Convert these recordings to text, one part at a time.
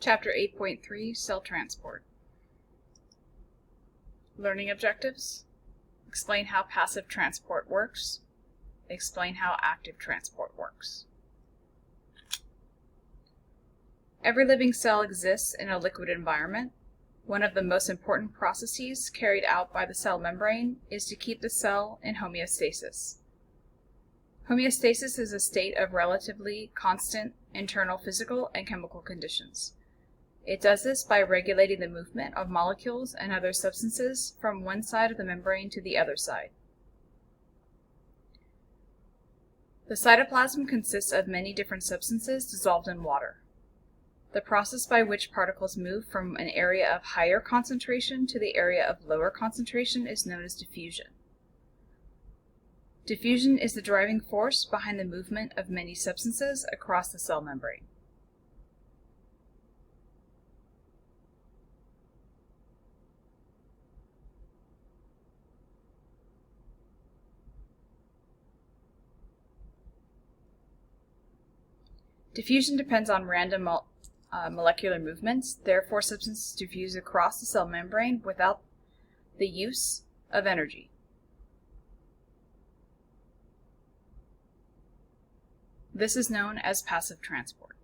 Chapter 8.3 Cell Transport. Learning objectives. Explain how passive transport works. Explain how active transport works. Every living cell exists in a liquid environment. One of the most important processes carried out by the cell membrane is to keep the cell in homeostasis. Homeostasis is a state of relatively constant internal physical and chemical conditions. It does this by regulating the movement of molecules and other substances from one side of the membrane to the other side. The cytoplasm consists of many different substances dissolved in water. The process by which particles move from an area of higher concentration to the area of lower concentration is known as diffusion. Diffusion is the driving force behind the movement of many substances across the cell membrane. Diffusion depends on random molecular movements, therefore substances diffuse across the cell membrane without the use of energy. This is known as passive transport.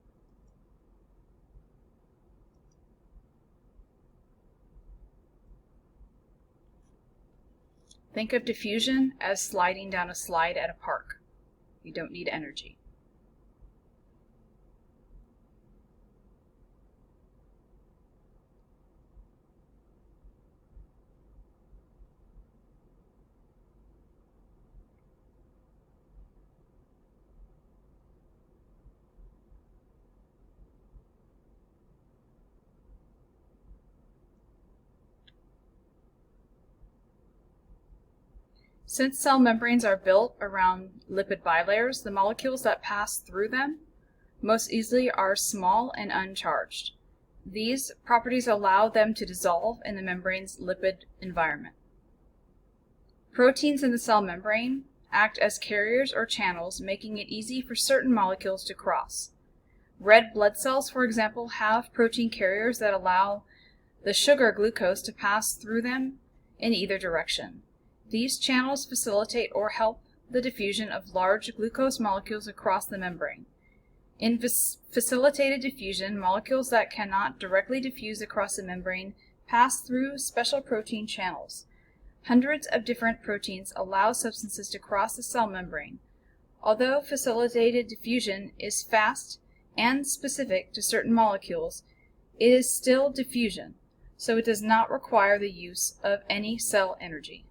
Think of diffusion as sliding down a slide at a park. You don't need energy. Since cell membranes are built around lipid bilayers, the molecules that pass through them most easily are small and uncharged. These properties allow them to dissolve in the membrane's lipid environment. Proteins in the cell membrane act as carriers or channels, making it easy for certain molecules to cross. Red blood cells, for example, have protein carriers that allow the sugar glucose to pass through them in either direction. These channels facilitate or help the diffusion of large glucose molecules across the membrane. In facilitated diffusion, molecules that cannot directly diffuse across the membrane pass through special protein channels. Hundreds of different proteins allow substances to cross the cell membrane. Although facilitated diffusion is fast and specific to certain molecules, it is still diffusion, so it does not require the use of any cell energy.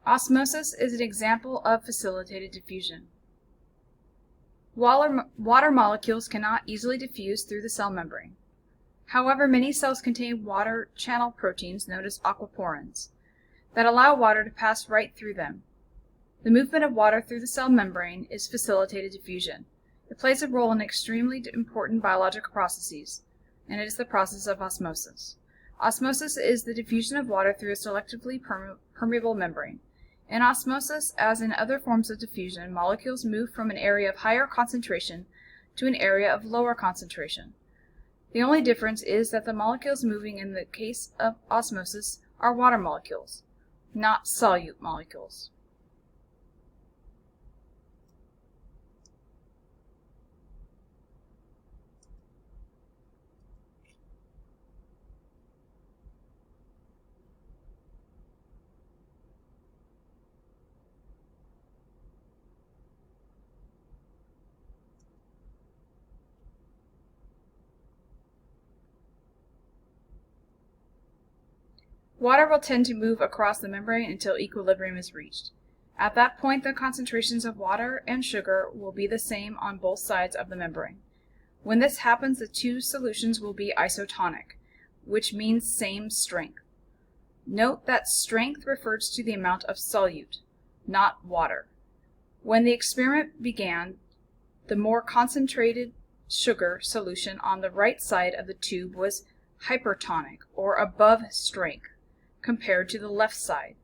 Osmosis is an example of facilitated diffusion. Water molecules cannot easily diffuse through the cell membrane. However, many cells contain water channel proteins known as aquaporins that allow water to pass right through them. The movement of water through the cell membrane is facilitated diffusion. It plays a role in extremely important biological processes, and it is the process of osmosis. Osmosis is the diffusion of water through a selectively permeable membrane. In osmosis, as in other forms of diffusion, molecules move from an area of higher concentration to an area of lower concentration. The only difference is that the molecules moving in the case of osmosis are water molecules, not solute molecules. Water will tend to move across the membrane until equilibrium is reached. At that point, the concentrations of water and sugar will be the same on both sides of the membrane. When this happens, the two solutions will be isotonic, which means same strength. Note that strength refers to the amount of solute, not water. When the experiment began, the more concentrated sugar solution on the right side of the tube was hypertonic, or above strength, compared to the left side.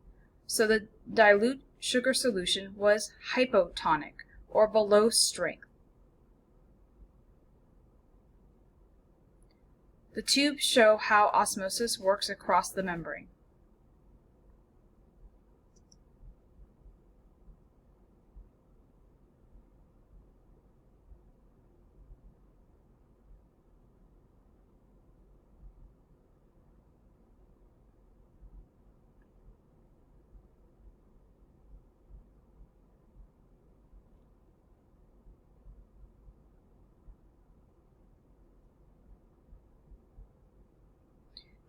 So the dilute sugar solution was hypotonic, or below strength. The tubes show how osmosis works across the membrane.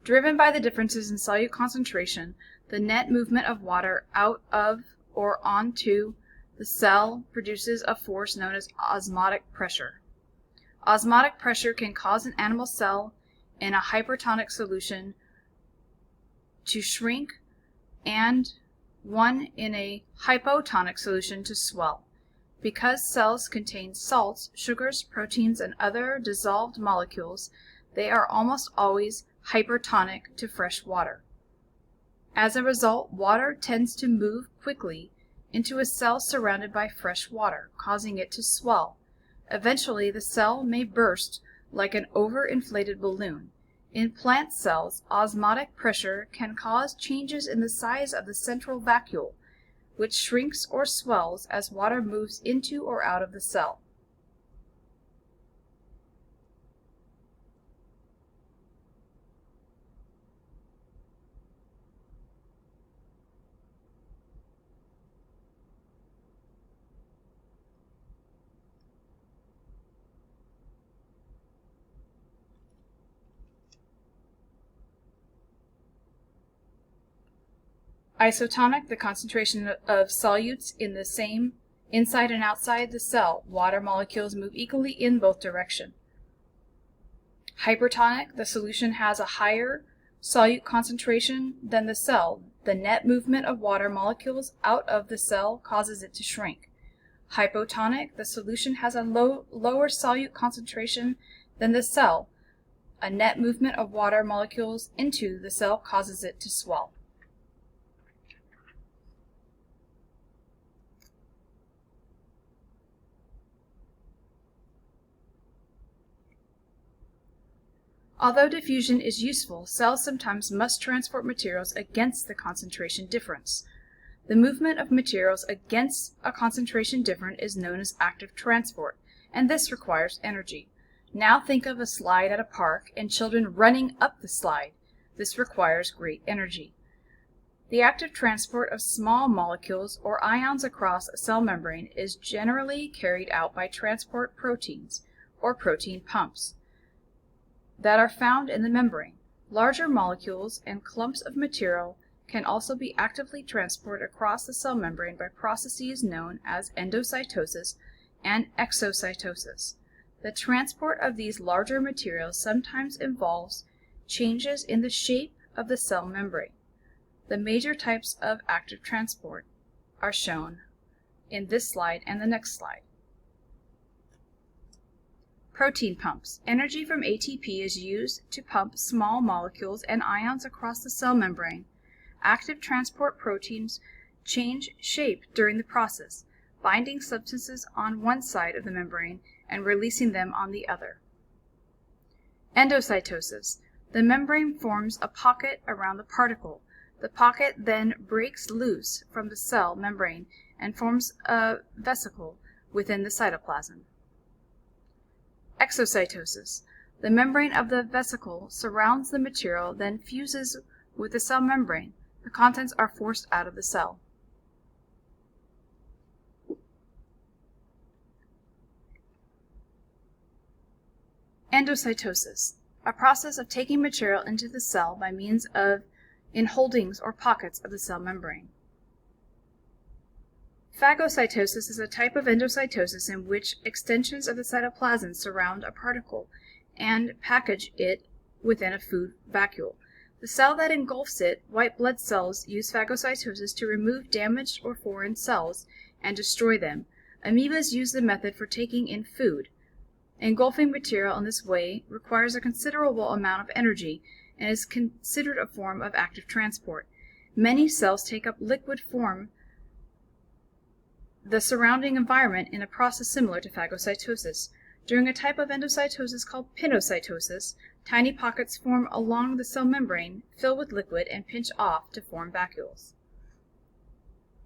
Driven by the differences in solute concentration, the net movement of water out of or onto the cell produces a force known as osmotic pressure. Osmotic pressure can cause an animal cell in a hypertonic solution to shrink and one in a hypotonic solution to swell. Because cells contain salts, sugars, proteins, and other dissolved molecules, they are almost always hypertonic to fresh water. As a result, water tends to move quickly into a cell surrounded by fresh water, causing it to swell. Eventually, the cell may burst like an overinflated balloon. In plant cells, osmotic pressure can cause changes in the size of the central vacuole, which shrinks or swells as water moves into or out of the cell. Isotonic, the concentration of solutes in the same inside and outside the cell. Water molecules move equally in both directions. Hypertonic, the solution has a higher solute concentration than the cell. The net movement of water molecules out of the cell causes it to shrink. Hypotonic, the solution has a lower solute concentration than the cell. A net movement of water molecules into the cell causes it to swell. Although diffusion is useful, cells sometimes must transport materials against the concentration difference. The movement of materials against a concentration difference is known as active transport, and this requires energy. Now think of a slide at a park and children running up the slide. This requires great energy. The active transport of small molecules or ions across a cell membrane is generally carried out by transport proteins, or protein pumps, that are found in the membrane. Larger molecules and clumps of material can also be actively transported across the cell membrane by processes known as endocytosis and exocytosis. The transport of these larger materials sometimes involves changes in the shape of the cell membrane. The major types of active transport are shown in this slide and the next slide. Protein pumps. Energy from ATP is used to pump small molecules and ions across the cell membrane. Active transport proteins change shape during the process, binding substances on one side of the membrane and releasing them on the other. Endocytosis. The membrane forms a pocket around the particle. The pocket then breaks loose from the cell membrane and forms a vesicle within the cytoplasm. Exocytosis. The membrane of the vesicle surrounds the material, then fuses with the cell membrane. The contents are forced out of the cell. Endocytosis. A process of taking material into the cell by means of inholdings or pockets of the cell membrane. Phagocytosis is a type of endocytosis in which extensions of the cytoplasm surround a particle and package it within a food vacuole. The cell that engulfs it, white blood cells, use phagocytosis to remove damaged or foreign cells and destroy them. Amoebas use the method for taking in food. Engulfing material in this way requires a considerable amount of energy and is considered a form of active transport. Many cells take up liquid form the surrounding environment in a process similar to phagocytosis. During a type of endocytosis called pinocytosis, tiny pockets form along the cell membrane, fill with liquid, and pinch off to form vacuoles.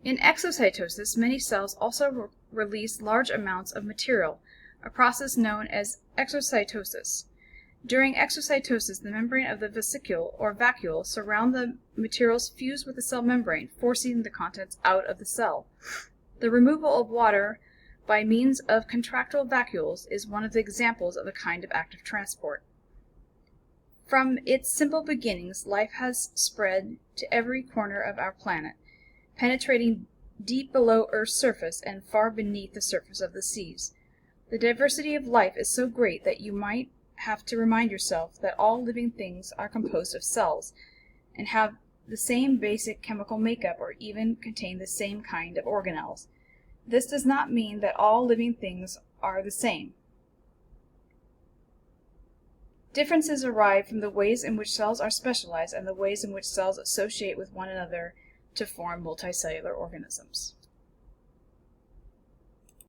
In exocytosis, many cells also release large amounts of material, a process known as exocytosis. During exocytosis, the membrane of the vesicule or vacuole surround the materials fused with the cell membrane, forcing the contents out of the cell. The removal of water by means of contractile vacuoles is one of the examples of a kind of active transport. From its simple beginnings, life has spread to every corner of our planet, penetrating deep below Earth's surface and far beneath the surface of the seas. The diversity of life is so great that you might have to remind yourself that all living things are composed of cells and have the same basic chemical makeup or even contain the same kind of organelles. This does not mean that all living things are the same. Differences arise from the ways in which cells are specialized and the ways in which cells associate with one another to form multicellular organisms.